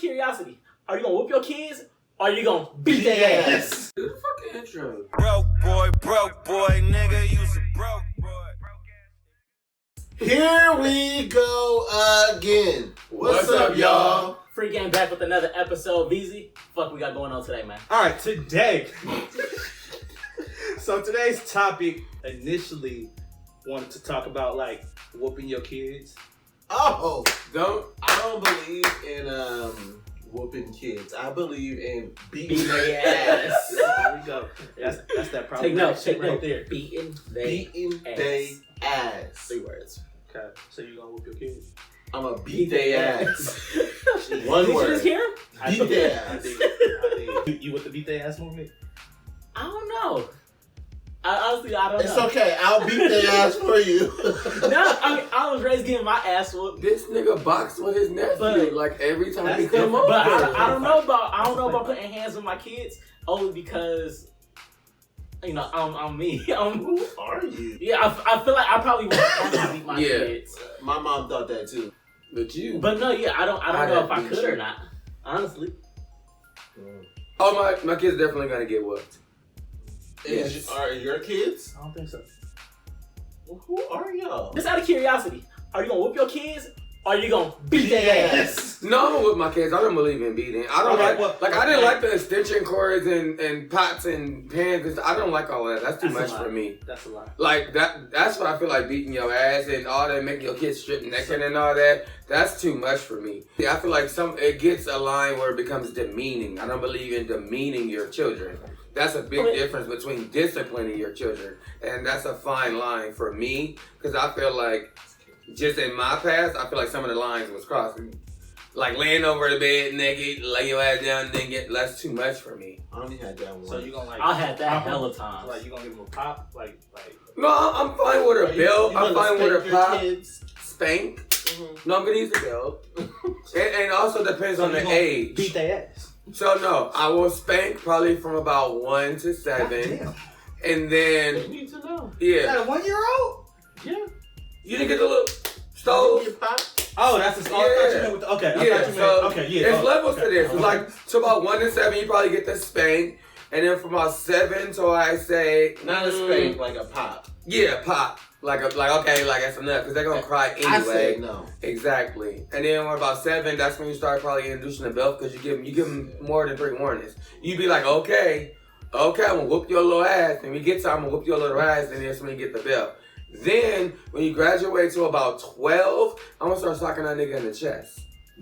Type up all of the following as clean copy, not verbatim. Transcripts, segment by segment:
curiosity, are you gonna whoop your kids or are you gonna beat their ass? Do the fucking intro. Broke boy, nigga, you's a broke boy. Here we go again. What's up, y'all? Free Game back with another episode. VZ, fuck we got going on today, man? All right, today. So today's topic initially wanted to talk about like whooping your kids. Oh, I don't believe in whooping kids. I believe in beating their ass. There we go. That's that problem. Take notes, right there. Beating Beating their ass. 3 words. Okay, so you gonna whoop your kids? I'm gonna beat their ass. One One word. Did you just hear him? Beat their I ass. did. You with the beat their ass movement? I don't know. Honestly, I don't It's know. okay. I'll beat their ass for you. No, I mean, I was raised getting my ass whooped. This nigga boxed with his nephew But- like every time he That's come different. over. But I don't know about putting hands on my kids only because, you know, I'm me. Who are you? Yeah, I feel like I probably won't have to beat my Yeah. kids. My mom thought that too. But you. But no, yeah, I don't know if I beat could you. or not. Honestly. Oh, my kid's definitely gonna get whooped. Yes. Are your kids? I don't think so. Well, who are y'all? Just out of curiosity, are you gonna whoop your kids or are you gonna beat their ass? No, I'm gonna whip my kids. I don't believe in beating. I don't Okay, like well, I didn't like the extension cords and pots and pans. I don't like all that. That's too That's a much lot. for me. That's a lot. Like that's what I feel like beating your ass and all that, making your kids strip naked and all that. That's too much for me. Yeah, I feel like it gets a line where it becomes demeaning. I don't believe in demeaning your children. That's a big difference between disciplining your children, and that's a fine line for me because I feel like just in my past, I feel like some of the lines was crossed. Like laying over the bed naked, lay your ass down, and then that's too much for me. I only had that one. So you gonna like? I had that pop hella them? times. So, like you gonna give them a pop? Like. No, I'm fine with a belt. I'm fine with a pop. Kids? Spank. Mm-hmm. No, I'm gonna use a belt. and also depends on you the gonna age. Beat their ass. So no, I will spank probably from about 1 to 7, Damn. and They then need to know. yeah, That a 1-year-old? Yeah. you didn't get the little stove. Get popped. Oh, that's the. Oh, I thought you meant with the, okay. I Yeah, thought you meant, so okay. Yeah. There's oh, levels okay. to this. It's like to about 1 to 7, you probably get the spank, and then from about 7 to I say Not a spank, like a pop. yeah, pop. Like okay, like that's enough because they're gonna cry anyway. I say no. Exactly. And then when about 7, that's when you start probably introducing the belt because you give them more than 3 warnings. You be like, okay, I'm gonna whoop your little ass. And we get to I'm gonna whoop your little ass, and that's when you get the belt. Then when you graduate to about 12, I'm gonna start socking that nigga in the chest.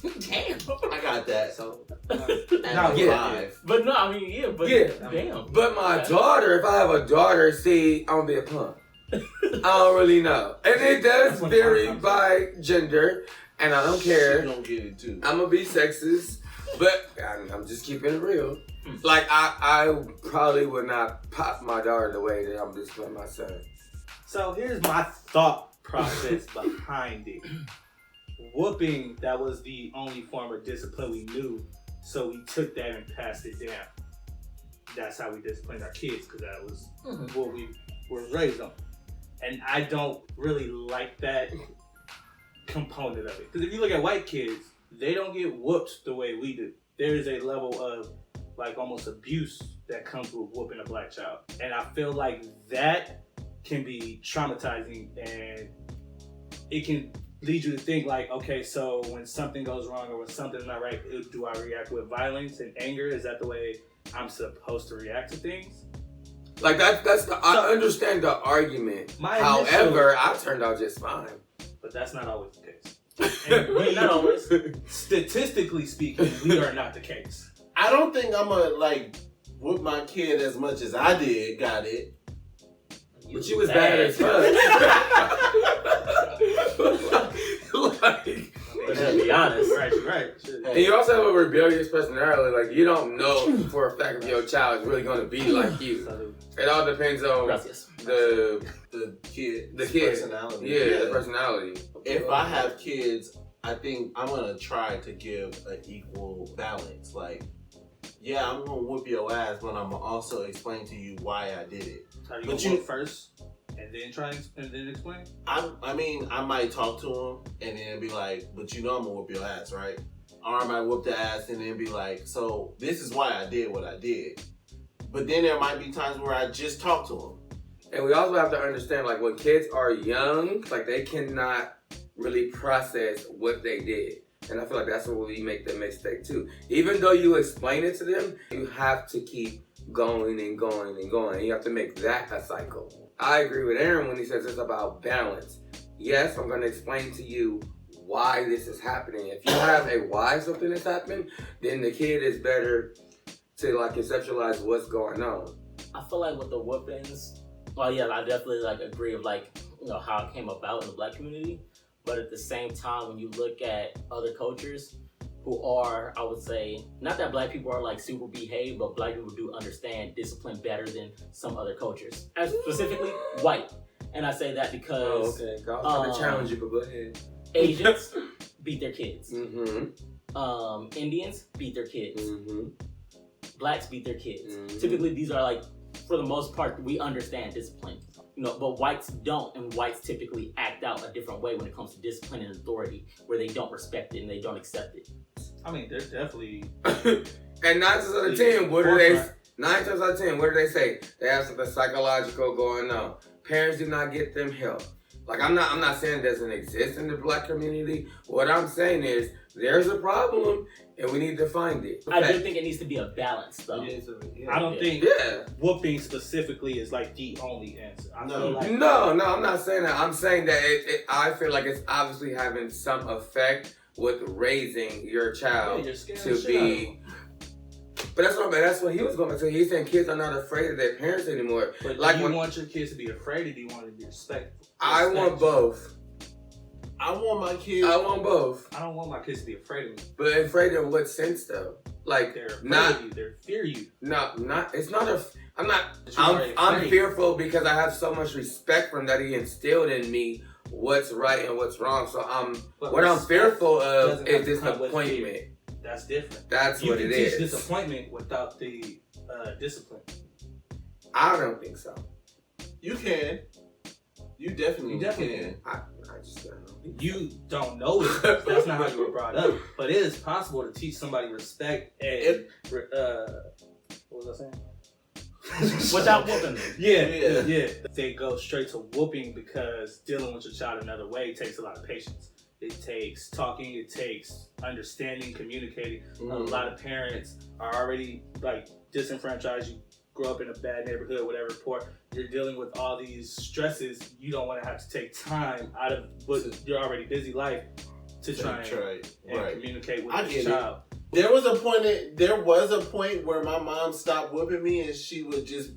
Damn. I got that. So. At yeah. 5. But no, I mean, yeah, but Yeah. damn. But my daughter, if I have a daughter, see, I'm gonna be a punk. I don't really know. And it does vary by gender, and I don't You care. don't get it too. I'm gonna be sexist, but I'm just keeping it real. Like, I probably would not pop my daughter the way that I'm disciplining my son. So here's my thought process behind it. Whooping, that was the only form of discipline we knew, so we took that and passed it down. That's how we disciplined our kids, because that was what we were raised on. And I don't really like that component of it. Because if you look at white kids, they don't get whooped the way we do. There is a level of like almost abuse that comes with whooping a black child. And I feel like that can be traumatizing, and it can lead you to think like, okay, so when something goes wrong or when something's not right, do I react with violence and anger? Is that the way I'm supposed to react to things? Like, I understand the argument. My However, I turned out just fine. But that's not always the case. And we, Not always. statistically speaking, we are not the case. I don't think I'm gonna like whoop my kid as much as I did. Got it. But you was bad as fuck. Like, To be honest. Right. and you also have a rebellious personality. Like, you don't know for a fact if your child is really going to be like you. So, It all depends on Gracias. the kid. personality. Yeah, the personality. If I have kids, I think I'm gonna try to give an equal balance. Like, yeah, I'm gonna whoop your ass, but I'm gonna also explain to you why I did it. Are you But gonna you- whoop first and then try and then explain? I mean, I might talk to him and then be like, but you know I'm gonna whoop your ass, right? or I might whoop the ass and then be like, so this is why I did what I did. But then there might be times where I just talk to them. And we also have to understand, like, when kids are young, like, they cannot really process what they did. And I feel like that's where we make the mistake, too. Even though you explain it to them, you have to keep going and going and going. You have to make that a cycle. I agree with Aaron when he says it's about balance. Yes, I'm going to explain to you why this is happening. If you have a why something is happening, then the kid is better to, like, conceptualize what's going on. I feel like with the whoopings, well, yeah, I definitely like agree with like, you know, how it came about in the black community. But at the same time, when you look at other cultures who are, I would say, not that black people are like super behaved, but black people do understand discipline better than some other cultures, and specifically white. And I say that because okay. I was going to challenge you, but go ahead. Asians beat their kids. Mm-hmm. Indians beat their kids. Mm-hmm. Blacks beat their kids. Mm-hmm. Typically, these are like, for the most part, we understand discipline. You know, but whites don't, and whites typically act out a different way when it comes to discipline and authority, where they don't respect it and they don't accept it. I mean, there's definitely. And 9 times out of 10, what do they? 9 times out of 10, what do they say? They have something psychological going on. Parents do not get them help. Like, I'm not saying it doesn't exist in the black community. What I'm saying is there's a problem and we need to find it. I do think it needs to be a balance, though. I don't think whooping specifically is like the only answer. I feel like No, I'm not saying that. I'm saying that I feel like it's obviously having some effect with raising your child to be. But that's what he was going to say. He's saying kids are not afraid of their parents anymore. But like, do you want your kids to be afraid, or do you want them to be respectful? I want both. I want my kids. I want both. I don't want my kids to be afraid of me. But afraid in what sense, though? Like, They're afraid not of you. They fear you. It's not a. I'm fearful because I have so much respect for him that he instilled in me what's right and what's wrong. So what I'm fearful of is disappointment. That's different. That's what it is. You can teach disappointment without the discipline. I don't think so. You can. You definitely can. I just don't know. You don't know it. That's not how you were brought up. But it is possible to teach somebody respect and what was I saying? Without whooping them. Yeah. They go straight to whooping because dealing with your child another way takes a lot of patience. It takes talking, it takes understanding, communicating. Mm-hmm. A lot of parents are already like disenfranchised. You grow up in a bad neighborhood, whatever, poor. You're dealing with all these stresses. You don't want to have to take time out of your already busy life to try and communicate with your child. There was a point where my mom stopped whooping me and she would just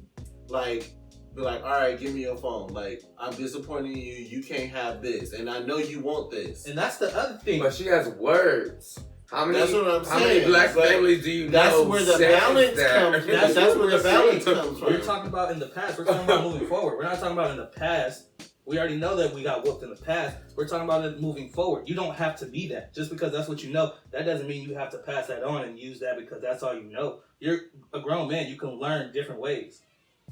like be like, all right, give me your phone. Like, I'm disappointing you. You can't have this. And I know you want this. And that's the other thing. But she has words. That's what I'm saying. How many black families do you that's know? Where the balance comes from. That's where the balance comes from. We're talking about in the past. We're talking about moving forward. We're not talking about in the past. We already know that we got whooped in the past. We're talking about it moving forward. You don't have to be that. Just because that's what you know, that doesn't mean you have to pass that on and use that because that's all you know. You're a grown man. You can learn different ways.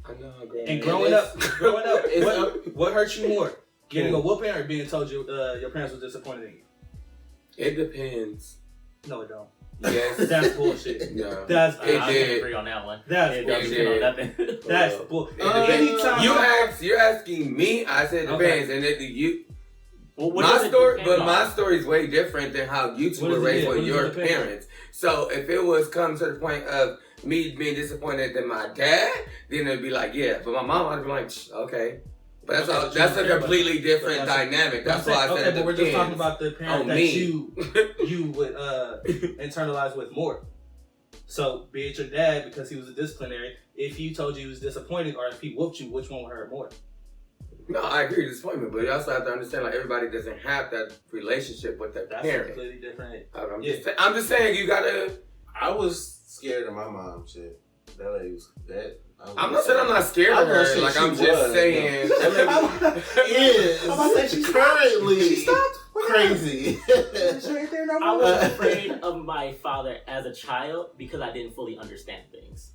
I know how grown. And growing up, what hurts you more? Getting a whooping or being told your parents were disappointed in you? It depends. No, it don't. Yes. That's bullshit. No. That's I can't agree on that one. That's bullshit. That's bullshit. Anytime you're asking me, I said it depends, and my story is way different than how you two were raised with your parents. So if it was come to the point of me being disappointed in my dad, then it'd be like, yeah. But my mom, I'd be like, okay. But that's a completely different dynamic. That's why I said it depends. But we're just talking about the parent that you would internalize with more. So, be it your dad because he was a disciplinary. If he told you he was disappointed, or if he whooped you, which one would hurt more? No, I agree with disappointment, but you also have to understand like everybody doesn't have that relationship with their parent. That's completely different. I'm just saying you gotta. I was scared of my mom. Shit, that lady was that. I'm not saying I'm not scared of her. Like I'm just saying, she's currently crazy. I was afraid of my father as a child because I didn't fully understand things.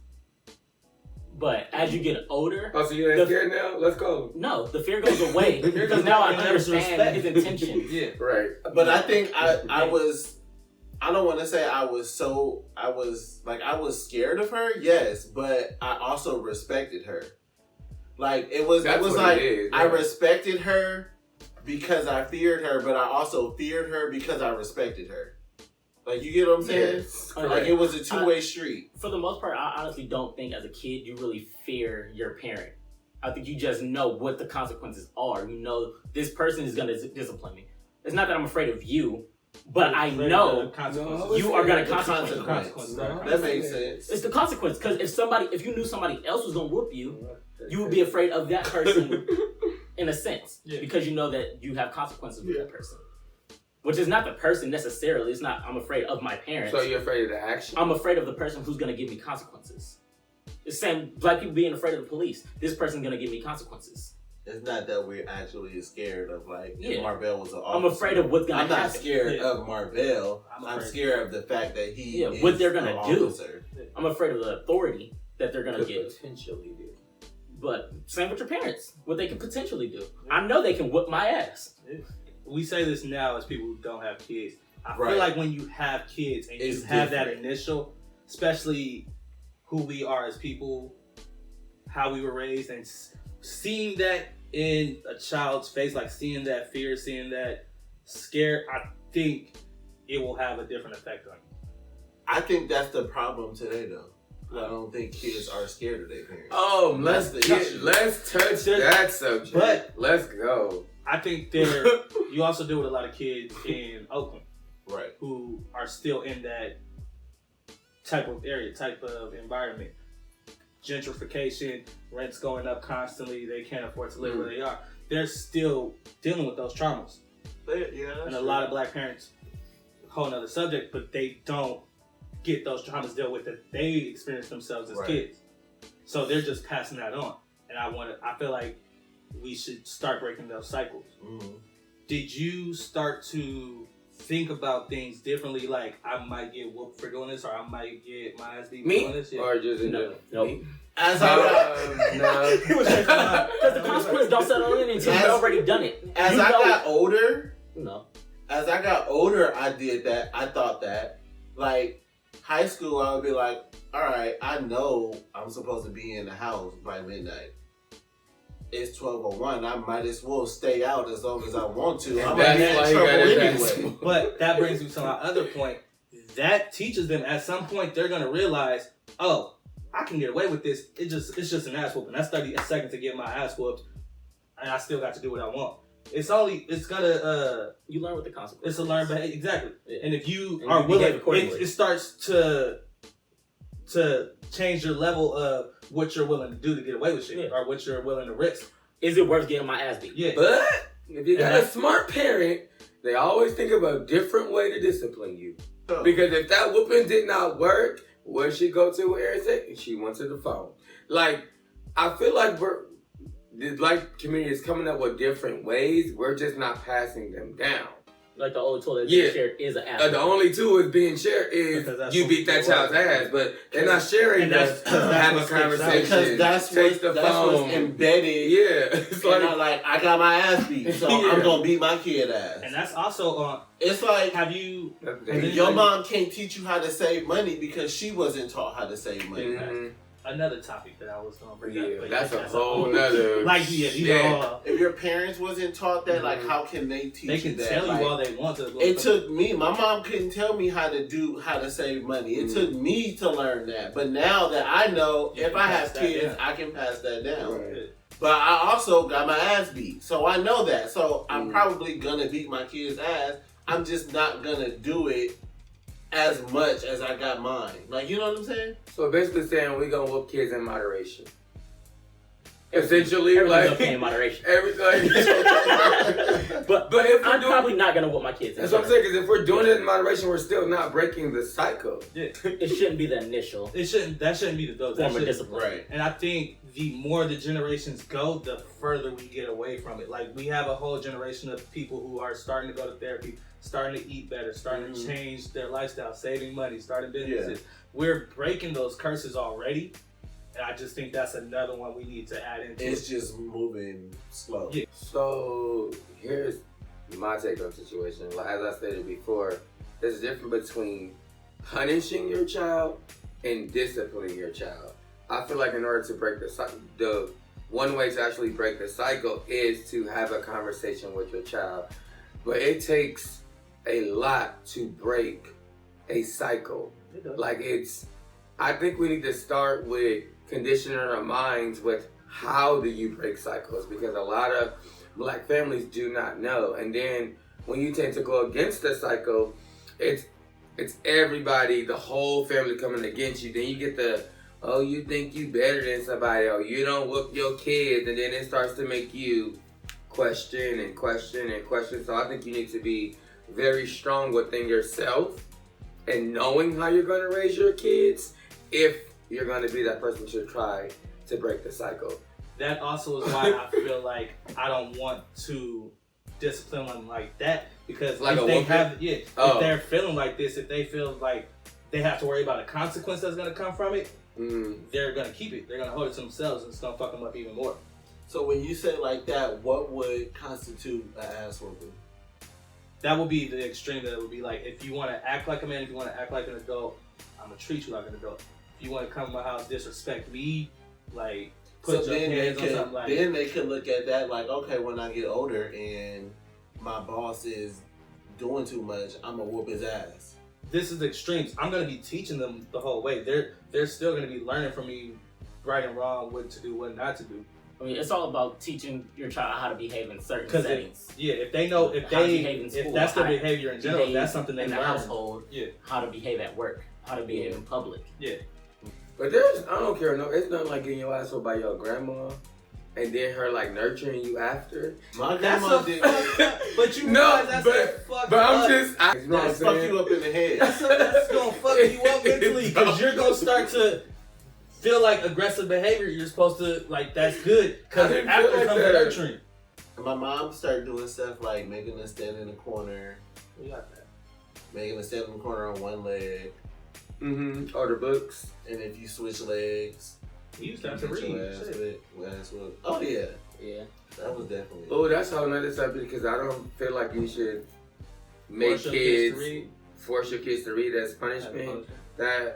But as you get older, so you ain't scared now? Let's go. No, the fear goes away because now I understand his intentions. Yeah, right. But I think I I don't want to say I was scared of her, yes, but I also respected her. Like it was like I respected her because I feared her, but I also feared her because I respected her. Like, you get what I'm saying? Yes, like it was a two-way street. For the most part, I honestly don't think as a kid you really fear your parent. I think you just know what the consequences are. You know this person is gonna discipline me. It's not that I'm afraid of you, but I know you are gonna consequence. That makes sense. It's the consequence, because if you knew somebody else was gonna whoop you, you would be afraid of that person in a sense, because you know that you have consequences with that person. Which is not the person necessarily. It's not, I'm afraid of my parents. So you're afraid of the action? I'm afraid of the person who's going to give me consequences. It's the same, black people being afraid of the police. This person's going to give me consequences. It's not that we're actually scared of, like, if Marvell was an officer. I'm afraid of what's going to happen. I'm not scared of Marvell. I'm scared of the fact that he is what they're going to do. Officer. I'm afraid of the authority that they're going to give. Potentially do. But same with your parents. What they can potentially do. I know they can whoop my ass. We say this now as people who don't have kids. I feel like when you have kids and you have that initial, especially who we are as people, how we were raised, and seeing that in a child's face, like seeing that fear, seeing that scare, I think it will have a different effect on you. I think that's the problem today, though. I don't think kids are scared of their parents. Oh, let's touch that subject. But let's go. I think you also deal with a lot of kids in Oakland, right, who are still in that type of environment. Gentrification, rents going up constantly. They can't afford to live where they are. They're still dealing with those traumas. And a lot of black parents, whole nother subject, but they don't get those traumas dealt with that they experience themselves as kids. So they're just passing that on. And I feel like we should start breaking those cycles. Mm-hmm. Did you start to think about things differently? Like, I might get whooped for doing this, or I might get my ass beat for doing this? Or just in general? Nope. As I no. Because the consequences don't settle in until you've already done it. As I got older, I did that. I thought that. Like, high school, I would be like, all right, I know I'm supposed to be in the house by midnight. It's 12:01. I might as well stay out as long as I want to. I'm gonna get in trouble anyway. But that brings me to my other point. That teaches them at some point they're gonna realize, oh, I can get away with this. It's just an ass whooping. That's 30 seconds to get my ass whooped, and I still got to do what I want. It's gonna you learn with the consequences. It's a learned behavior, exactly. Yeah. And if you are willing, it starts to change your level of what you're willing to do to get away with shit, or what you're willing to risk. Is it worth getting my ass beat? Yeah. But if you got a smart parent, they always think of a different way to discipline you. Because if that whooping did not work, where'd she go to with Eric? She went to the phone. Like, I feel like the black community is coming up with different ways. We're just not passing them down. Like the only tool that's being shared is an ass. The only tool is being shared is you beat that child's ass, but they're not sharing that. Have a conversation. Because that's what's embedded. Yeah, it's like I got my ass beat, so I'm gonna beat my kid ass. And that's also it's like your mom can't teach you how to save money because she wasn't taught how to save money. Mm-hmm. Another topic that I was gonna bring up. But that's a whole nother. Like if your parents wasn't taught that, like how can they teach you that? They can tell you all they want to. It took me. My mom couldn't tell me how to save money. It took me to learn that. But now that I know, if I have kids, I can pass that down. Right. But I also got my ass beat, so I know that. So I'm probably gonna beat my kid's ass. I'm just not gonna do it as much as I got mine. Like, you know what I'm saying? So basically saying we're gonna whoop kids in moderation. Essentially, like okay in moderation. Everything. but if I'm probably not gonna whoop my kids. That's what I'm saying. Because if we're doing it in moderation, we're still not breaking the cycle. Yeah. It shouldn't be the initial. That shouldn't be the go. Form of discipline. Right. And I think the more the generations go, the further we get away from it. Like, we have a whole generation of people who are starting to go to therapy, starting to eat better, starting to change their lifestyle, saving money, starting businesses. Yeah. We're breaking those curses already. And I just think that's another one we need to add into. It's just moving slow. Yeah. So here's my take on the situation. Like, as I stated before, there's a difference between punishing your child and disciplining your child. I feel like in order to break the cycle, the one way to actually break the cycle is to have a conversation with your child. But it takes a lot to break a cycle. Like I think we need to start with conditioning our minds with how do you break cycles, because a lot of Black families do not know. And then when you tend to go against the cycle, it's everybody, the whole family coming against you. Then you get the, oh, you think you better than somebody, or you don't whoop your kids, and then it starts to make you question and question and question. So I think you need to be very strong within yourself and knowing how you're going to raise your kids if you're going to be that person to try to break the cycle. That also is why I feel like I don't want to discipline them like that, because Like if a they whooping? have, if Oh. they're feeling like this, if they feel like they have to worry about a consequence that's going to come from it, they're going to keep it. They're going to hold it to themselves, and it's going to fuck them up even more. So when you say like that, what would constitute an ass whooping? That would be the extreme. That would be like, if you want to act like a man, if you want to act like an adult, I'm going to treat you like an adult. If you want to come to my house, disrespect me, like, put your hands on something like... Then they can look at that like, okay, when I get older and my boss is doing too much, I'm going to whoop his ass. This is the extremes. I'm going to be teaching them the whole way. They're still going to be learning from me right and wrong, what to do, what not to do. I mean, it's all about teaching your child how to behave in certain settings. If they know, if How to behave in school, that's their how to behavior in general, behave that's something they in the learn. household. Yeah. How to behave at work. How to behave in public. Yeah. But I don't care, no, it's nothing like getting your ass whooped by your grandma and then her like nurturing you after. My That's grandma a did but you No, realize that's but- a fucked But I'm up. just, you know what I'm that fuck saying? you up in the head. That's gonna fuck you up mentally, because you're gonna start to feel like aggressive behavior. You're supposed to, like, that's good, because I didn't after feel like comes the that. nurturing. My mom started doing stuff like making us stand in the corner, We got that. making us stand in the corner on one leg, Or the books. and if you switch legs, We used to have to get your read. ass Shit. whipped. Oh yeah, Yeah. that was definitely. Oh, that's a whole nother subject, because I don't feel like you should make Force your kids kids to read. force your kids to read as As punishment. punishment.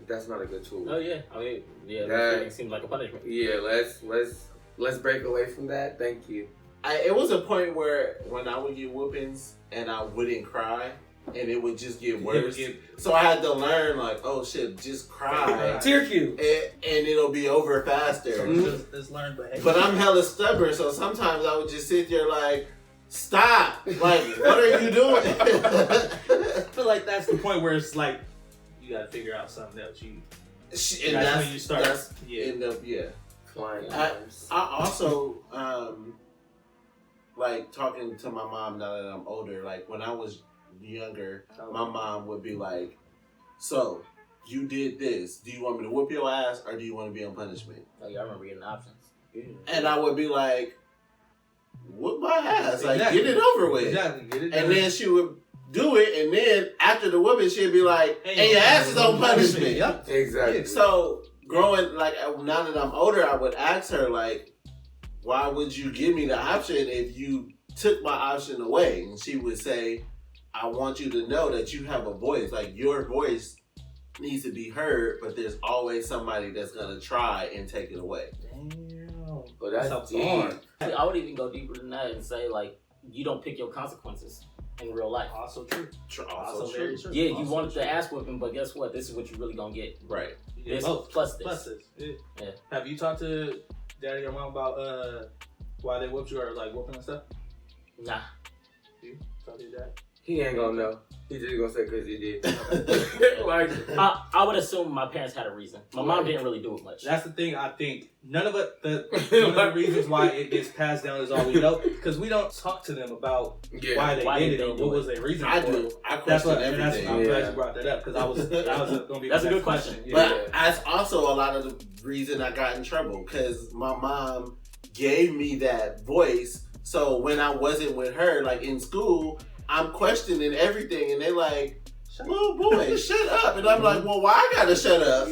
That's not a good tool. Oh yeah. I mean, yeah. That- That seems like a punishment. Yeah, let's break away from that. Thank you. It was a point where when I would get whoopings and I wouldn't cry, and it would just get worse. So I had to learn like, oh shit, just cry, Tear cue. and it'll be over faster. So it's learned behavior. But I'm hella stubborn, so sometimes I would just sit there like, stop! Like, what are you doing? I feel like that's the point where it's like, you gotta figure out something else. And That's when you start- That's yeah. end up, yeah. Flying I arms. also like talking to my mom now that I'm older. Like when I was younger, my mom would be like, "So you did this. Do you want me to whoop your ass or do you want to be on punishment?" Oh yeah, I remember getting options. And I would be like, "Whoop my ass! Like Exactly. get it over with." Exactly. Get it And done. then she would do it, and then after the whooping, she'd be like, "And your ass is on punishment." Yep. Exactly. So growing, like now that I'm older, I would ask her like, "Why would you give me the option if you took my option away?" And she would say, "I want you to know that you have a voice. Like your voice needs to be heard, but there's always somebody that's gonna try and take it away." Damn. But that's Sounds deep. hard. I would even go deeper than that and say like, you don't pick your consequences in real life. Also true. Also very true. true. Yeah, you Also wanted true. the ass whipping, but guess what? This is what you're really gonna get. Right. You This get both. plus this. Plus this. Yeah. Yeah. Have you talked to daddy or mom about why they whooped you, or like whooping and stuff? Nah. You talk to your dad? He ain't gonna know. He just gonna say because he did. Like, I would assume my parents had a reason. My mom didn't really do it much. That's the thing. I think none of it. One of the reasons why it gets passed down is all we know, because we don't talk to them about yeah. why they Why did did it they and do what it? was their reason I for do. it. I That's question what. And that's, everything. I'm glad Yeah. you brought that up, because that was gonna be. That's the a next good question. Yeah. But that's also a lot of the reason I got in trouble, because my mom gave me that voice. So when I wasn't with her, like in school, I'm questioning everything, and they're like, "Little boy, shut up!" And I'm like, "Well, why I gotta shut up?"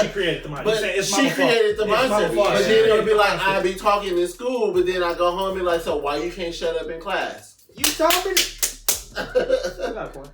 She created the monster. But It's she mama fault. created the It's monster. mama fault. But She then it'll created be the like, monster. I be talking in school, but then I go home and be like, "So why you can't shut up in class?" You told me. You got a point.